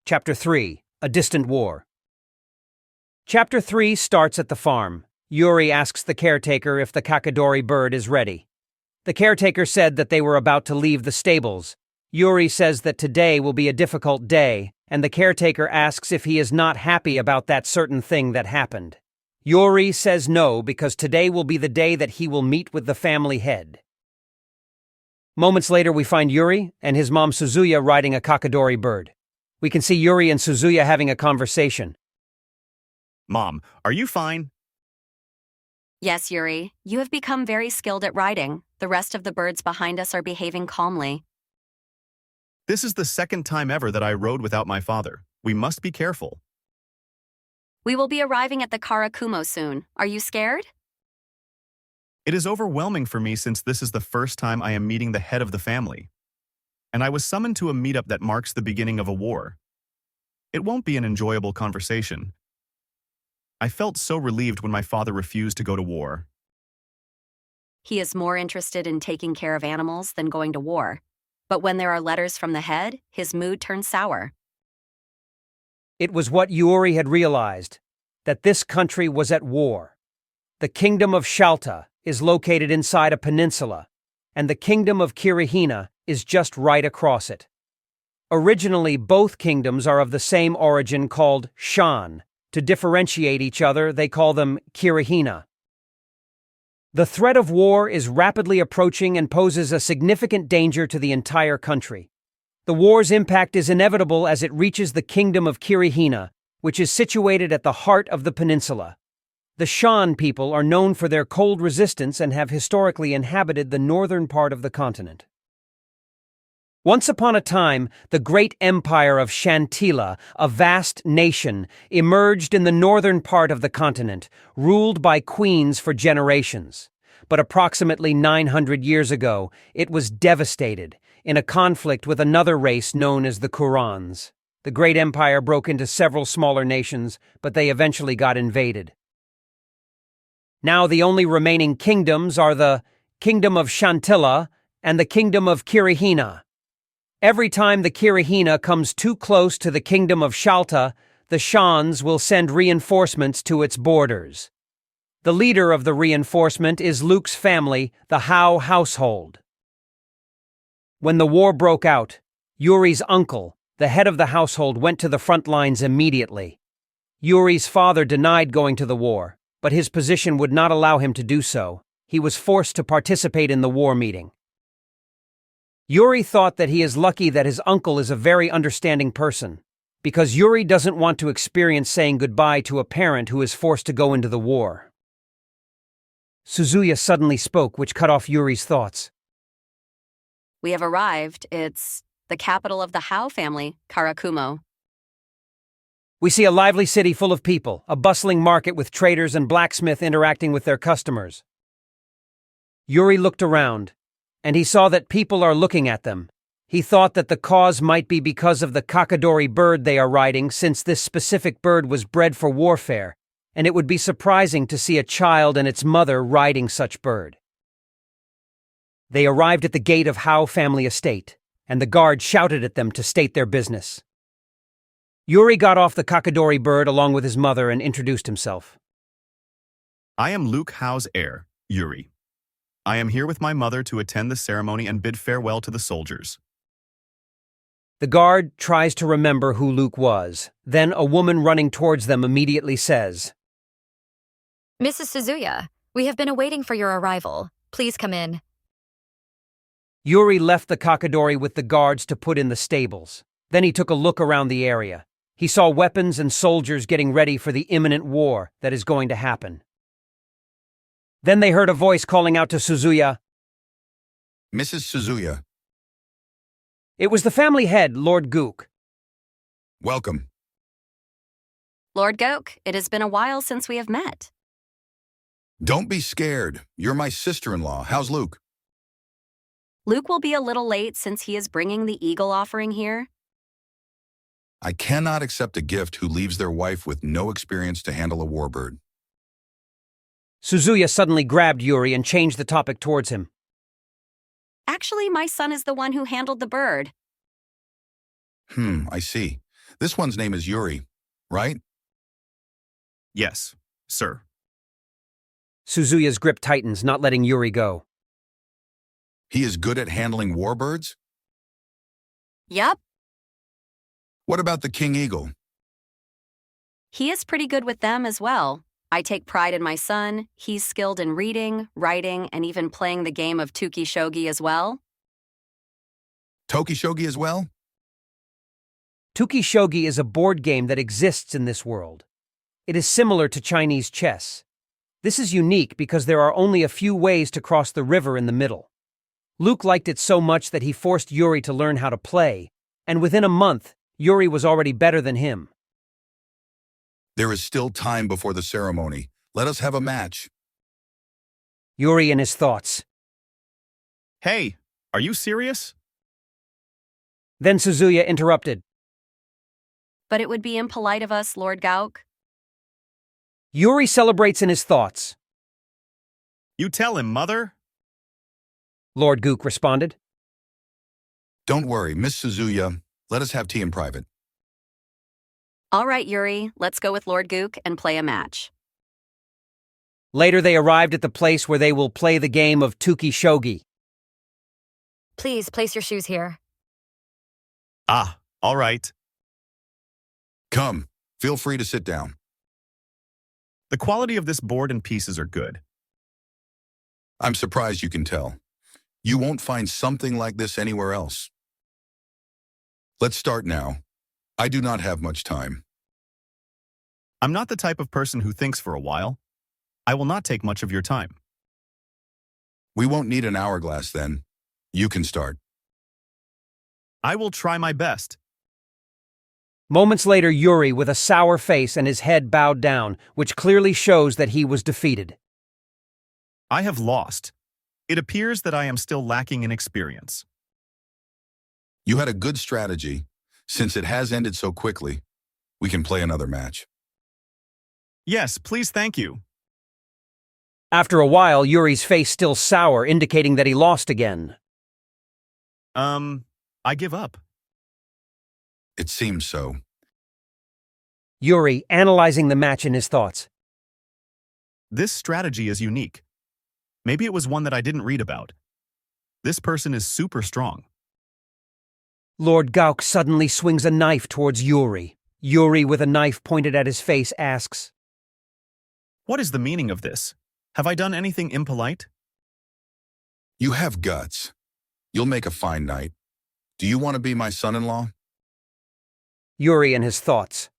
Chapter 3, A Distant War. Chapter 3 starts at the farm. Yuri asks the caretaker if the kakadori bird is ready. The caretaker said that they were about to leave the stables. Yuri says that today will be a difficult day, and the caretaker asks if he is not happy about that certain thing that happened. Yuri says no because today will be the day that he will meet with the family head. Moments later we find Yuri and his mom Suzuya riding a kakadori bird. We can see Yuri and Suzuya having a conversation. Mom, are you fine? Yes, Yuri. You have become very skilled at riding. The rest of the birds behind us are behaving calmly. This is the second time ever that I rode without my father. We must be careful. We will be arriving at the Karakumo soon. Are you scared? It is overwhelming for me since this is the first time I am meeting the head of the family. And I was summoned to a meetup that marks the beginning of a war. It won't be an enjoyable conversation. I felt so relieved when my father refused to go to war. He is more interested in taking care of animals than going to war. But when there are letters from the head, his mood turns sour. It was what Yuri had realized, that this country was at war. The kingdom of Shalta is located inside a peninsula, and the kingdom of Kirihina is just right across it. Originally, both kingdoms are of the same origin called Shan. To differentiate each other, they call them Kirihina. The threat of war is rapidly approaching and poses a significant danger to the entire country. The war's impact is inevitable as it reaches the kingdom of Kirihina, which is situated at the heart of the peninsula. The Shan people are known for their cold resistance and have historically inhabited the northern part of the continent. Once upon a time, the great empire of Shantila, a vast nation, emerged in the northern part of the continent, ruled by queens for generations. But approximately 900 years ago, it was devastated in a conflict with another race known as the Kurans. The great empire broke into several smaller nations, but they eventually got invaded. Now the only remaining kingdoms are the Kingdom of Shantila and the Kingdom of Kirihina. Every time the Kirihina comes too close to the Kingdom of Shalta, the Shans will send reinforcements to its borders. The leader of the reinforcement is Luke's family, the Hao household. When the war broke out, Yuri's uncle, the head of the household, went to the front lines immediately. Yuri's father denied going to the war, but his position would not allow him to do so. He was forced to participate in the war meeting. Yuri thought that he is lucky that his uncle is a very understanding person, because Yuri doesn't want to experience saying goodbye to a parent who is forced to go into the war. Suzuya suddenly spoke, which cut off Yuri's thoughts. We have arrived. It's the capital of the Hao family, Karakumo. We see a lively city full of people, a bustling market with traders and blacksmith interacting with their customers. Yuri looked around, and he saw that people are looking at them. He thought that the cause might be because of the kakadori bird they are riding, since this specific bird was bred for warfare, and it would be surprising to see a child and its mother riding such bird. They arrived at the gate of Hao family estate, and the guard shouted at them to state their business. Yuri got off the kakadori bird along with his mother and introduced himself. I am Luke Hao's heir, Yuri. I am here with my mother to attend the ceremony and bid farewell to the soldiers. The guard tries to remember who Luke was. Then a woman running towards them immediately says, Mrs. Suzuya, we have been awaiting for your arrival. Please come in. Yuri left the kakadori with the guards to put in the stables. Then he took a look around the area. He saw weapons and soldiers getting ready for the imminent war that is going to happen. Then they heard a voice calling out to Suzuya. Mrs. Suzuya, It was the family head, Lord Gook. welcome. Lord Gok, it has been a while since we have met. Don't be scared. You're my sister-in-law. How's Luke? Luke will be a little late since he is bringing the eagle offering here. I cannot accept a gift who leaves their wife with no experience to handle a warbird. Suzuya suddenly grabbed Yuri and changed the topic towards him. Actually, my son is the one who handled the bird. I see. This one's name is Yuri, right? Yes, sir. Suzuya's grip tightens, not letting Yuri go. He is good at handling warbirds? Yep, What about the king eagle? he is pretty good with them as well. I take pride in my son. He's skilled in reading, writing, and even playing the game of Tuki Shogi as well. Tokishogi as well? Tuki Shogi is a board game that exists in this world. It is similar to Chinese chess. This is unique because there are only a few ways to cross the river in the middle. Luke liked it so much that he forced Yuri to learn how to play, and within a month, Yuri was already better than him. There is still time before the ceremony. Let us have a match. Yuri in his thoughts. Hey, are you serious? Then Suzuya interrupted. But it would be impolite of us, Lord Gauk. Yuri celebrates in his thoughts. You tell him, mother. Lord Gook responded. Don't worry, Miss Suzuya. Let us have tea in private. All right, Yuri, let's go with Lord Gook and play a match. Later they arrived at the place where they will play the game of Tuki Shogi. Please place your shoes here. Ah, all right. Come, feel free to sit down. The quality of this board and pieces are good. I'm surprised you can tell. You won't find something like this anywhere else. Let's start now. I do not have much time. I'm not the type of person who thinks for a while. I will not take much of your time. We won't need an hourglass then. You can start. I will try my best. Moments later, Yuri, with a sour face and his head bowed down, which clearly shows that he was defeated. I have lost. It appears that I am still lacking in experience. You had a good strategy. Since it has ended so quickly, we can play another match. Yes, please, thank you. After a while, Yuri's face still sour, indicating that he lost again. I give up. It seems so. Yuri, analyzing the match in his thoughts. This strategy is unique. Maybe it was one that I didn't read about. This person is super strong. Lord Gauk suddenly swings a knife towards Yuri. Yuri, with a knife pointed at his face, asks, What is the meaning of this? Have I done anything impolite? You have guts. You'll make a fine knight. Do you want to be my son-in-law? Yuri in his thoughts.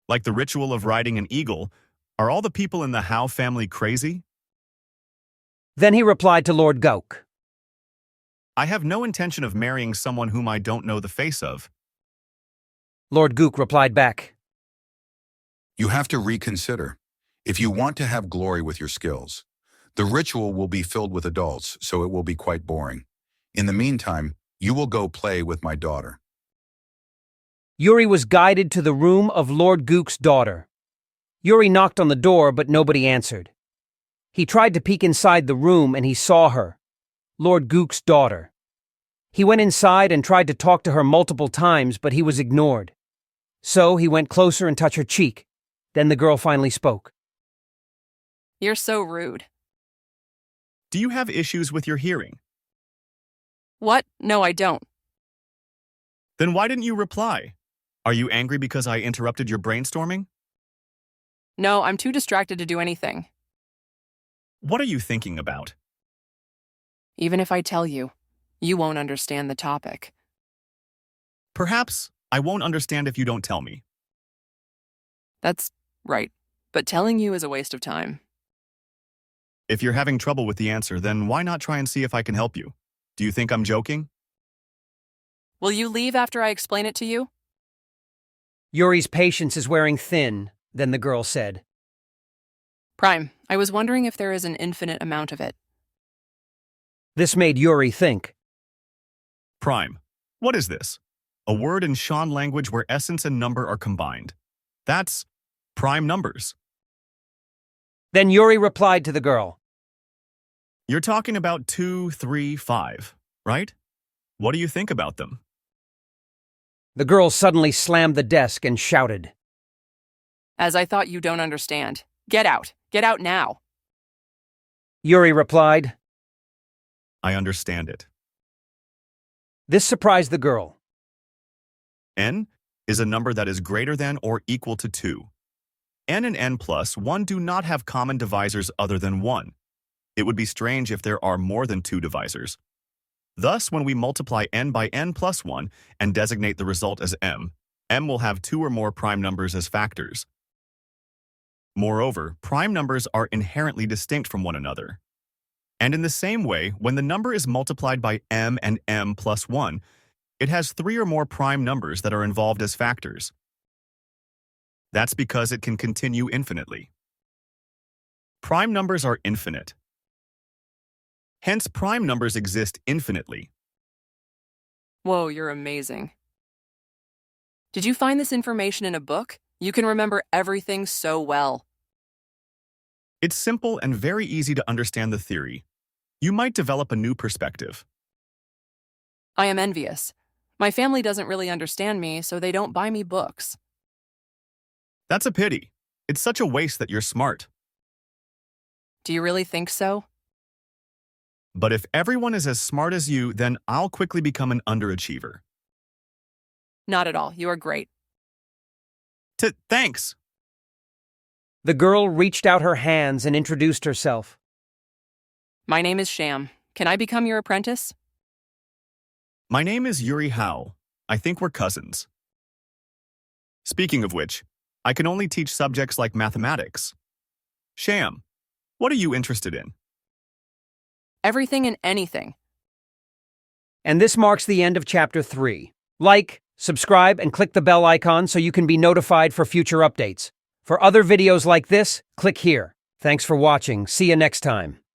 Like the ritual of riding an eagle, are all the people in the Hao family crazy? Then he replied to Lord Gauk. I have no intention of marrying someone whom I don't know the face of. Lord Gook replied back. You have to reconsider. If you want to have glory with your skills, the ritual will be filled with adults, so it will be quite boring. In the meantime, you will go play with my daughter. Yuri was guided to the room of Lord Gook's daughter. Yuri knocked on the door, but nobody answered. He tried to peek inside the room and he saw her, Lord Gook's daughter. He went inside and tried to talk to her multiple times, but he was ignored. So he went closer and touched her cheek. Then the girl finally spoke. You're so rude. Do you have issues with your hearing? What? No, I don't. Then why didn't you reply? Are you angry because I interrupted your brainstorming? No, I'm too distracted to do anything. What are you thinking about? Even if I tell you, you won't understand the topic. Perhaps I won't understand if you don't tell me. That's right, but telling you is a waste of time. If you're having trouble with the answer, then why not try and see if I can help you? Do you think I'm joking? Will you leave after I explain it to you? Yuri's patience is wearing thin, then the girl said. Prime, I was wondering if there is an infinite amount of it. This made Yuri think. Prime. What is this? A word in Shan language where essence and number are combined. That's prime numbers. Then Yuri replied to the girl. You're talking about 2, 3, 5, right? What do you think about them? The girl suddenly slammed the desk and shouted. As I thought you don't understand. Get out. Get out now. Yuri replied. I understand it. This surprised the girl. N is a number that is greater than or equal to 2. N and N plus 1 do not have common divisors other than 1. It would be strange if there are more than 2 divisors. Thus, when we multiply n by n plus 1 and designate the result as m will have 2 or more prime numbers as factors. Moreover, prime numbers are inherently distinct from one another. And in the same way, when the number is multiplied by m and m plus 1, it has 3 or more prime numbers that are involved as factors. That's because it can continue infinitely. Prime numbers are infinite. Hence, prime numbers exist infinitely. Whoa, you're amazing. Did you find this information in a book? You can remember everything so well. It's simple and very easy to understand the theory. You might develop a new perspective. I am envious. My family doesn't really understand me, so they don't buy me books. That's a pity. It's such a waste that you're smart. Do you really think so? But if everyone is as smart as you, then I'll quickly become an underachiever. Not at all. You are great. Thanks. The girl reached out her hands and introduced herself. My name is Sham. Can I become your apprentice? My name is Yuri Hao. I think we're cousins. Speaking of which, I can only teach subjects like mathematics. Sham, what are you interested in? Everything and anything. And this marks the end of Chapter 3. Like, subscribe, and click the bell icon so you can be notified for future updates. For other videos like this, click here. Thanks for watching. See you next time.